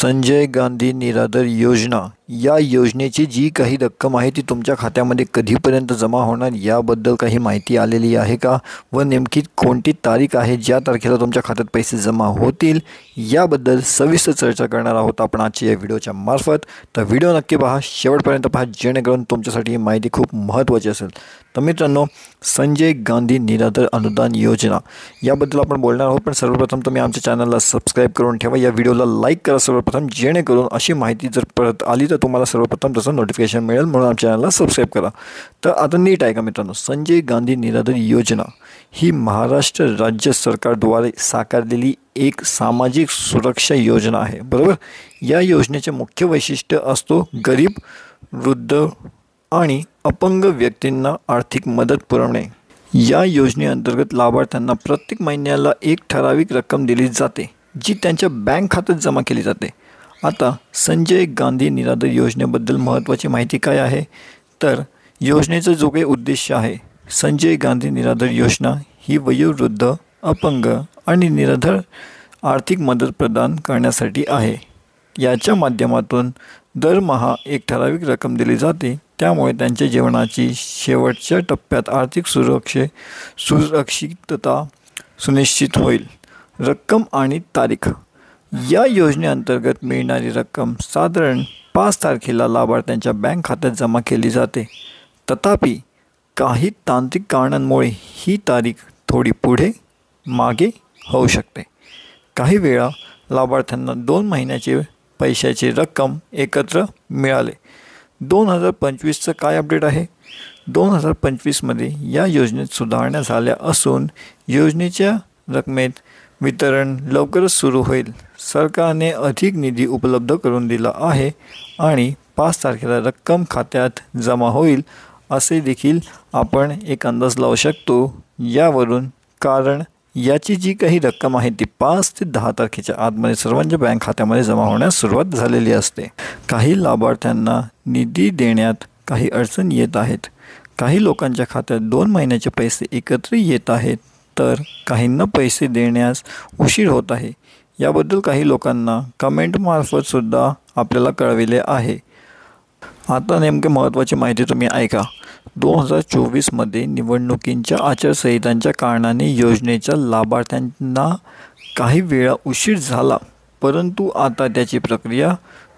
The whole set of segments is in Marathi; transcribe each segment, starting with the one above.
संजय गांधी निराधार योजना या योजनेची जी काही रक्कम आहे ती तुमच्या खात्यामध्ये कधीपर्यंत जमा होणार याबद्दल काही माहिती आलेली आहे का व नेमकी कोणती तारीख आहे ज्या तारखेला तुमच्या खात्यात पैसे जमा होतील याबद्दल सविस्तर चर्चा करणार आहोत आपण आजच्या या व्हिडिओच्या मार्फत। तर व्हिडिओ नक्की पहा, शेवटपर्यंत पहा, जेणेकरून तुमच्यासाठी ही माहिती खूप महत्त्वाची असेल। तर मित्रांनो, संजय गांधी निराधार अनुदान योजना याबद्दल आपण बोलणार आहोत, पण सर्वप्रथम तुम्ही आमच्या चॅनलला सबस्क्राईब करून ठेवा, या व्हिडिओला लाईक करा सर्वप्रथम, जेणेकरून अशी माहिती जर परत आली तर तुम्हाला सर्वप्रथम त्याचं नोटिफिकेशन मिळेल, म्हणून आमच्या चॅनलला सबस्क्राईब करा। तर आता नीट ऐका मित्रांनो, संजय गांधी निराधार योजना ही महाराष्ट्र राज्य सरकारद्वारे साकारलेली एक सामाजिक सुरक्षा योजना आहे, बरोबर। या योजनेचे मुख्य वैशिष्ट्य असतो गरीब, वृद्ध आणि अपंग व्यक्तींना आर्थिक मदत पुरवणे। या योजनेअंतर्गत लाभार्थ्यांना प्रत्येक महिन्याला एक ठराविक रक्कम दिली जाते जी त्यांच्या बँक खात्यात जमा केली जाते। आता संजय गांधी निराधार योजनेबद्दल महत्त्वाची माहिती काय आहे, तर योजनेचं जो काही उद्देश आहे, संजय गांधी निराधार योजना ही वयोवृद्ध, अपंग आणि निराधार आर्थिक मदत प्रदान करण्यासाठी आहे। याच्या माध्यमातून दरमहा एक ठराविक रक्कम दिली जाते, त्यामुळे त्यांच्या जीवनाची शेवटच्या टप्प्यात आर्थिक सुरक्षितता सुनिश्चित होईल। रक्कम आणि तारीख, या योजनेअंतर्गत मिळणारी रक्कम साधारण 5 तारखेला लाभार्थ्यांच्या बँक खात्यात जमा केली जाते। तथापि काही तांत्रिक कारणांमुळे ही तारीख थोडी पुढे मागे होऊ शकते। काही वेळा लाभार्थ्यांना 2 महिन्याचे पैशाची रक्कम एकत्र मिळाले। 2025चं काय अपडेट आहे? 2025मध्ये या योजनेत सुधारणा झाल्या असून योजनेच्या रकमेत वितरण लवकरच सुरू होईल। सरकारने अधिक निधी उपलब्ध करून दिला आहे आणि 5 तारखेला रक्कम खात्यात जमा होईल असे देखील आपण एक अंदाज लावू शकतो यावरून, कारण याची जी काही रक्कम आहे ती 5 ते 10 तारखेच्या आतमध्ये सर्वांच्या बँक खात्यामध्ये जमा होण्यास सुरुवात झालेली असते। काही लाभार्थ्यांना निधी देण्यात काही अडचण येत आहेत। काही लोकांच्या खात्यात 2 महिन्याचे पैसे एकत्र येत आहेत, तर काहींना पैसे देण्यास उशीर होत आहे। याबद्दल काही लोकांना कमेंटमार्फत सुद्धा आपल्याला कळविले आहे। आता नेमके महत्त्वाची माहिती तुम्ही ऐका। 2024मध्ये निवडणुकींच्या आचारसंहितांच्या कारणाने योजनेच्या लाभार्थ्यांना काही वेळा उशीर झाला, परंतु आता त्याची प्रक्रिया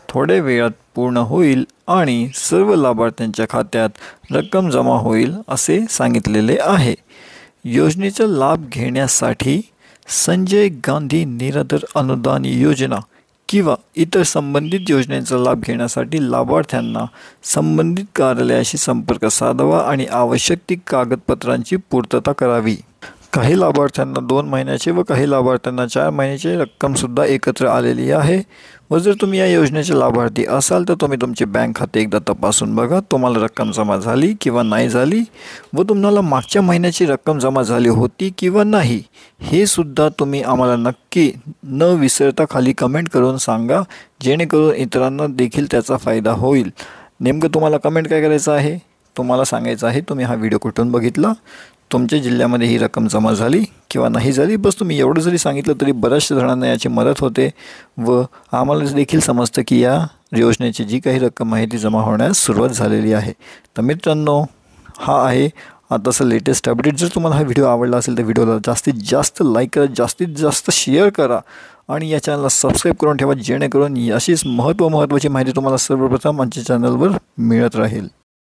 थोड्या वेळात पूर्ण होईल आणि सर्व लाभार्थ्यांच्या खात्यात रक्कम जमा होईल असे सांगितलेले आहे। योजनेचा लाभ घेण्यासाठी संजय गांधी निराधार अनुदान योजना किंवा इतर संबंधित योजनेचा लाभ घेण्यासाठी लाभार्थ्यांना संबंधित कार्यालयाशी संपर्क साधावा आणि आवश्यक ती कागदपत्रांची पूर्तता करावी। काही लाभार्थ्यांना 2 महिन्याचे व काही लाभार्थ्यांना 4 महिन्याची रक्कमसुद्धा एकत्र आलेली आहे। व जर तुम्ही या योजनेचे लाभार्थी असाल तर तुम्ही तुमचे बँक खाते एकदा तपासून बघा, तुम्हाला रक्कम जमा झाली किंवा नाही झाली व तुम्हाला मागच्या महिन्याची रक्कम जमा झाली होती किंवा नाही, हे सुद्धा तुम्ही आम्हाला नक्की न विसरता खाली कमेंट करून सांगा, जेणेकरून इतरांना देखील त्याचा फायदा होईल। नेमकं तुम्हाला कमेंट काय करायचं आहे, तुम्हाला सांगायचं आहे तुम्ही हा व्हिडिओ कुठून बघितला, तुमच्या जिल्ह्यामध्ये ही रक्कम जमा झाली किंवा नाही झाली। बस तुम्ही एवढं जरी सांगितलं तरी बऱ्याचशा जणांना याची मदत होते व आम्हाला देखील समजतं की या योजनेची जी काही रक्कम आहे ती जमा होण्यास सुरुवात झालेली आहे। तर मित्रांनो, हा आहे आताचा लेटेस्ट अपडेट। जर तुम्हाला हा व्हिडिओ आवडला असेल तर व्हिडिओला जास्तीत जास्त लाईक करा, जास्तीत जास्त शेअर करा आणि या चॅनलला सबस्क्राईब करून ठेवा, जेणेकरून अशीच महत्त्वाची माहिती तुम्हाला सर्वप्रथम आमच्या चॅनलवर मिळत राहील।